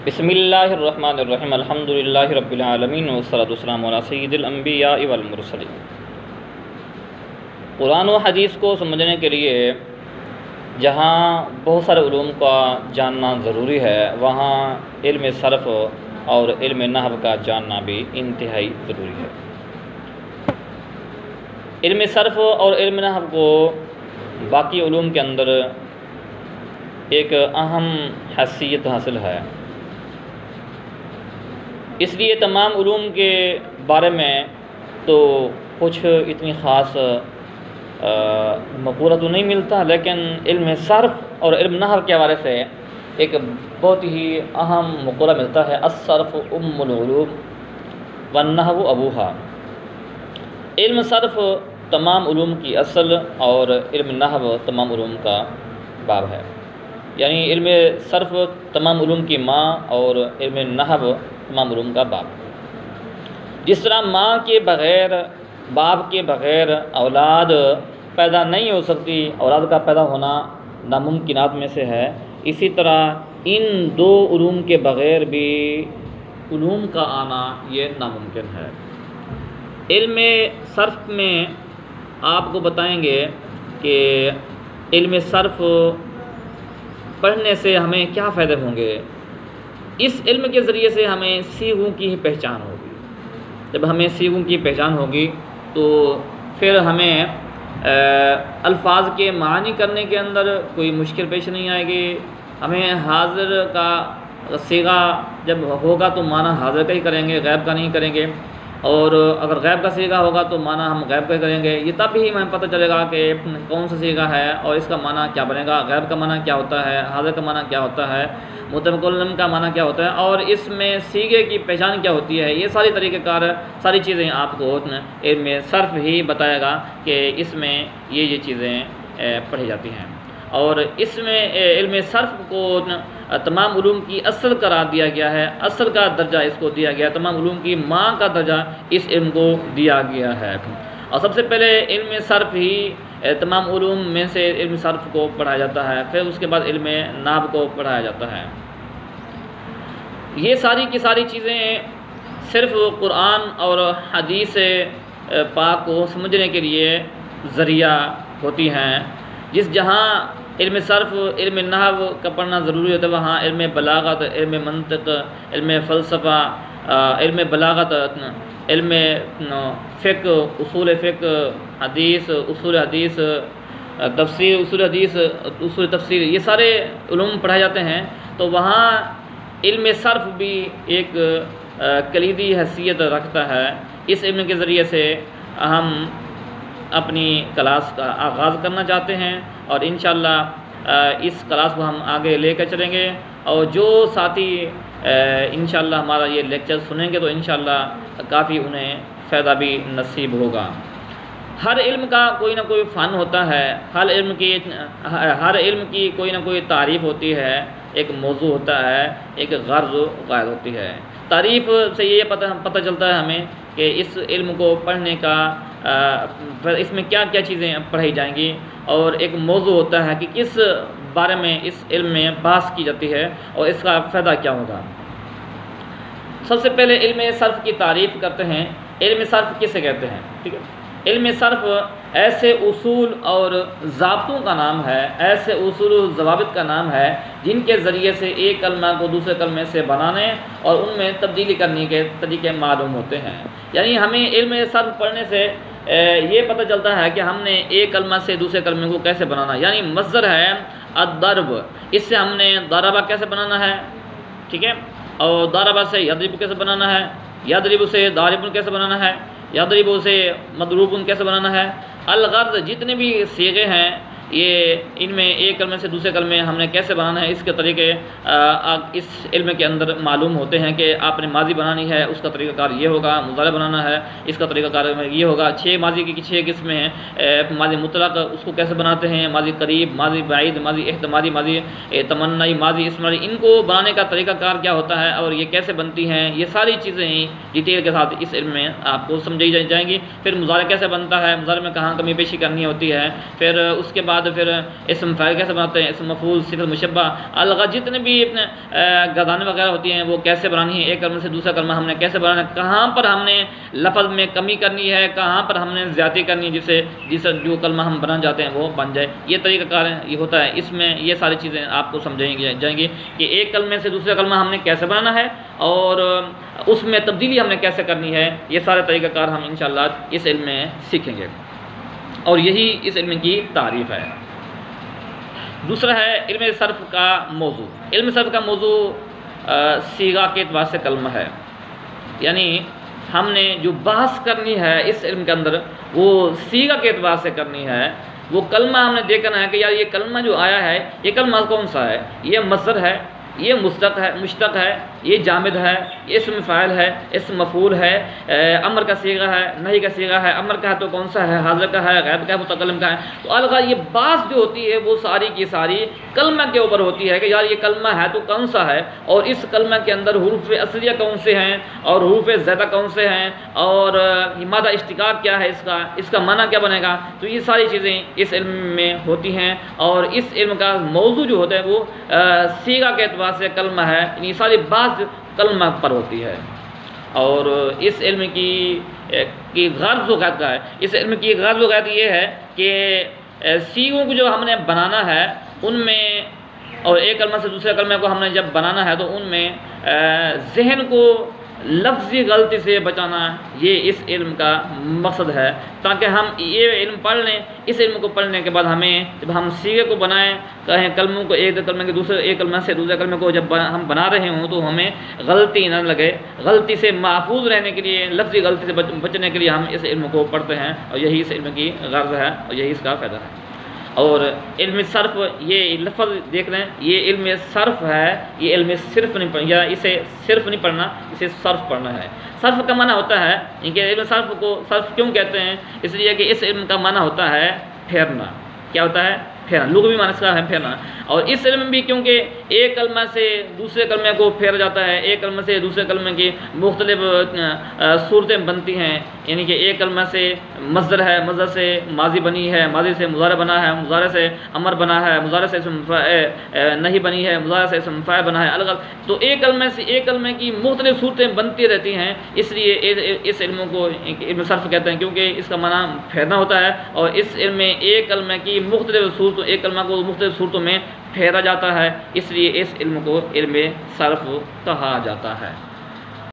بسم اللہ الرحمن الرحیم الحمدللہ رب العالمین والصلاۃ والسلام علی سید الانبیاء والمرسلین۔ قرآن و حدیث کو سمجھنے کے لیے جہاں بہت سارے علوم کا جاننا ضروری ہے، وہاں علم صرف اور علم نحو کا جاننا بھی انتہائی ضروری ہے۔ علم صرف اور علم نحو کو باقی علوم کے اندر ایک اہم حیثیت حاصل ہے، اس لیے تمام علوم کے بارے میں تو کچھ اتنی خاص مقولہ تو نہیں ملتا، لیکن علم صرف اور علم نحو کے حوالے سے ایک بہت ہی اہم مقولہ ملتا ہے: الصرف ام العلوم والنحو ابوہا۔ علم صرف تمام علوم کی اصل اور علم نحو تمام علوم کا باب ہے، یعنی علم صرف تمام علوم کی ماں اور علم نحو تمام علوم کا باپ۔ جس طرح ماں کے بغیر، باپ کے بغیر اولاد پیدا نہیں ہو سکتی، اولاد کا پیدا ہونا ناممکنات میں سے ہے، اسی طرح ان دو علوم کے بغیر بھی علوم کا آنا یہ ناممکن ہے۔ علم صرف میں آپ کو بتائیں گے کہ علم صرف پڑھنے سے ہمیں کیا فائدے ہوں گے۔ اس علم کے ذریعے سے ہمیں صیغوں کی پہچان ہوگی۔ جب ہمیں صیغوں کی پہچان ہوگی تو پھر ہمیں الفاظ کے معنی کرنے کے اندر کوئی مشکل پیش نہیں آئے گی۔ ہمیں حاضر کا صیغہ جب ہوگا تو معنی حاضر کا ہی کریں گے، غیب کا نہیں کریں گے، اور اگر غیب کا صیغہ ہوگا تو معنی ہم غیب کا ہی کریں گے۔ یہ تب ہی ہمیں پتہ چلے گا کہ کون سا صیغہ ہے اور اس کا معنی کیا بنے گا، غیب کا معنی کیا ہوتا ہے، حاضر کا معنی کیا ہوتا ہے، متکلم کا معنی کیا ہوتا ہے، اور اس میں صیغے کی پہچان کیا ہوتی ہے۔ یہ ساری طریقہ کار، ساری چیزیں آپ کو علم صرف ہی بتائے گا کہ اس میں یہ چیزیں پڑھی جاتی ہیں، اور اس میں علم صرف کو تمام علوم کی اصل قرار دیا گیا ہے، اصل کا درجہ اس کو دیا گیا ہے، تمام علوم کی ماں کا درجہ اس علم کو دیا گیا ہے۔ اور سب سے پہلے علم صرف ہی تمام علوم میں سے علم صرف کو پڑھایا جاتا ہے، پھر اس کے بعد علم نحو کو پڑھایا جاتا ہے۔ یہ ساری کی ساری چیزیں صرف قرآن اور حدیث پاک کو سمجھنے کے لیے ذریعہ ہوتی ہیں۔ جہاں علم صرف، علم نحو کا پڑھنا ضروری ہوتا ہے، وہاں علم بلاغت، علم منطق، علم فلسفہ، علم بلاغت، علم فقہ، اصول فقہ، حدیث، اصول حدیث، تفسیر، اصول حدیث، اصول تفسیر، یہ سارے علوم پڑھائے جاتے ہیں۔ تو وہاں علم صرف بھی ایک کلیدی حیثیت رکھتا ہے۔ اس علم کے ذریعے سے ہم اپنی کلاس کا آغاز کرنا چاہتے ہیں، اور انشاءاللہ اس کلاس کو ہم آگے لے کر چلیں گے، اور جو ساتھی انشاءاللہ ہمارا یہ لیکچر سنیں گے تو انشاءاللہ کافی انہیں فائدہ بھی نصیب ہوگا۔ ہر علم کا کوئی نہ کوئی فن ہوتا ہے، ہر علم کی کوئی نہ کوئی تعریف ہوتی ہے، ایک موضوع ہوتا ہے، ایک غرض و غائد ہوتی ہے۔ تعریف سے یہ پتہ چلتا ہے ہمیں کہ اس علم کو پڑھنے کا اس میں کیا کیا چیزیں پڑھائی جائیں گی، اور ایک موضوع ہوتا ہے کہ کس بارے میں اس علم میں بحث کی جاتی ہے اور اس کا فائدہ کیا ہوگا۔ سب سے پہلے علم صرف کی تعریف کرتے ہیں۔ علم صرف کسے کہتے ہیں؟ ٹھیک ہے، علم صرف ایسے اصول اور ضابطوں کا نام ہے، ایسے اصول و ضوابط کا نام ہے جن کے ذریعے سے ایک کلمہ کو دوسرے کلمے سے بنانے اور ان میں تبدیلی کرنے کے طریقے معلوم ہوتے ہیں۔ یعنی ہمیں علم صرف پڑھنے سے یہ پتہ چلتا ہے کہ ہم نے ایک کلمہ سے دوسرے کلمے کو کیسے بنانا، یعنی مصدر ہے الضرب، اس سے ہم نے ضربہ کیسے بنانا ہے، ٹھیک ہے، اور ضربہ سے یضرب کیسے بنانا ہے، یضرب سے ضارب کیسے بنانا ہے، یضرب سے مضروب کیسے بنانا ہے۔ الغرض جتنے بھی صیغے ہیں، یہ ان میں ایک کلمے سے دوسرے کلمے ہم نے کیسے بنانا ہے، اس کے طریقے اس علم کے اندر معلوم ہوتے ہیں کہ آپ نے ماضی بنانی ہے، اس کا طریقہ کار یہ ہوگا، مضارع بنانا ہے، اس کا طریقہ کار یہ ہوگا۔ 6 ماضی کی 6 قسمیں ہیں، ماضی مطلق اس کو کیسے بناتے ہیں، ماضی قریب، ماضی بعید، ماضی احتمالی، ماضی تمنائی، ماضی اسماعیلی، ان کو بنانے کا طریقہ کار کیا ہوتا ہے اور یہ کیسے بنتی ہیں، یہ ساری چیزیں ڈیٹیل کے ساتھ اس علم میں آپ کو سمجھائی جائیں گی۔ پھر مضارع کیسے بنتا ہے، مضارع میں کہاں کمی پیشی کرنی ہوتی ہے، پھر اس کے بعد بعد پھر اسم فاعل کیسے بناتے ہیں، اسم مفعول، صفت مشبہ، الغا جتنے بھی اپنے گردانیں وغیرہ ہوتی ہیں وہ کیسے بنانی ہے، ایک کلمے سے دوسرا کلمہ ہم نے کیسے بنانا ہے، کہاں پر ہم نے لفظ میں کمی کرنی ہے، کہاں پر ہم نے زیادتی کرنی ہے، جس جو کلمہ ہم بنانا چاہتے ہیں وہ بن جائے، یہ طریقہ کار ہے، یہ ہوتا ہے۔ اس میں یہ ساری چیزیں آپ کو سمجھائیں جائیں گی کہ ایک کلمے سے دوسرا کلمہ ہم نے کیسے بنانا ہے اور اس میں تبدیلی ہم نے کیسے کرنی ہے، یہ سارے طریقہ کار ہم انشاءاللہ اس علم میں سیکھیں گے، اور یہی اس علم کی تعریف ہے۔ دوسرا ہے علم صرف کا موضوع۔ علم صرف کا موضوع صیغہ کے اعتبار سے کلمہ ہے، یعنی ہم نے جو بحث کرنی ہے اس علم کے اندر وہ صیغہ کے اعتبار سے کرنی ہے۔ وہ کلمہ ہم نے دیکھنا ہے کہ یار یہ کلمہ جو آیا ہے یہ کلمہ کون سا ہے، یہ مصدر ہے، یہ مشتق ہے، یہ جامد ہے، اسم فاعل ہے، اسم مفعول ہے، امر کا صیغہ ہے، نہی کا صیغہ ہے، امر کا ہے تو کون سا ہے، حاضر کا ہے، غائب کا ہے، متکلم کا ہے۔ تو الغا یہ بات جو ہوتی ہے وہ ساری کی ساری کلمہ کے اوپر ہوتی ہے کہ یار یہ کلمہ ہے تو کون سا ہے، اور اس کلمہ کے اندر حروف اصلیہ کون سے ہیں اور حروف زیادہ کون سے ہیں، اور مادہ اشتقاق کیا ہے، اس کا معنی کیا بنے گا۔ تو یہ ساری چیزیں اس علم میں ہوتی ہیں، اور اس علم کا موضوع جو ہوتا ہے وہ صیغہ کے اعتبار سے کلمہ ہے، یعنی ساری بات کلمہ پر ہوتی ہے۔ اور اس علم کی غرض و غایت کا ہے، اس علم کی غرض و غایت یہ ہے کہ صیغوں کو جو ہم نے بنانا ہے ان میں، اور ایک کلمہ سے دوسرے کلمے کو ہم نے جب بنانا ہے تو ان میں ذہن کو لفظی غلطی سے بچانا، یہ اس علم کا مقصد ہے، تاکہ ہم یہ علم پڑھ لیں۔ اس علم کو پڑھنے کے بعد ہمیں جب ہم صیغے کو بنائیں، کہیں کلموں کو ایک کلمے کے دوسرے، ایک کلمہ سے دوسرے کلمے کو جب ہم بنا رہے ہوں تو ہمیں غلطی نہ لگے، غلطی سے محفوظ رہنے کے لیے، لفظی غلطی سے بچنے کے لیے ہم اس علم کو پڑھتے ہیں، اور یہی اس علم کی غرض ہے اور یہی اس کا فائدہ ہے۔ اور علم صرف، یہ لفظ دیکھ لیں، یہ علم صرف ہے، یہ علم صرف نہیں پڑھنا، یا اسے صرف نہیں پڑھنا، اسے صرف پڑھنا ہے۔ صرف کا معنی ہوتا ہے کہ علم صرف کو صرف کیوں کہتے ہیں، اس لیے کہ اس علم کا معنی ہوتا ہے پھیرنا۔ کیا ہوتا ہے؟ پھیرنا، لغوی معنی اس کا ہے پھیرنا۔ اور اس علم بھی کیونکہ ایک کلمہ سے دوسرے کلمے کو پھیرا جاتا ہے، ایک کلمہ سے دوسرے کلمے کی مختلف صورتیں بنتی ہیں، یعنی کہ ایک کلمہ سے مصدر ہے، مصدر سے ماضی بنی ہے، ماضی سے مضارع بنا ہے، مضارع سے امر بنا ہے، مضارع سے اسم نہیں بنی ہے، مضارع سے اسم فاعل بنا ہے، الگ الگ۔ تو ایک کلمے سے ایک کلمے کی مختلف صورتیں بنتی رہتی ہیں، اس لیے اس علموں کو علم صرف کہتے ہیں، کیونکہ اس کا معنی پھیرنا ہوتا ہے، اور اس علم میں ایک کلمے کی مختلف صورتوں، ایک کلمہ کو مختلف صورتوں میں پھیرا جاتا ہے، اس لیے اس علم کو علم صرف کہا جاتا ہے۔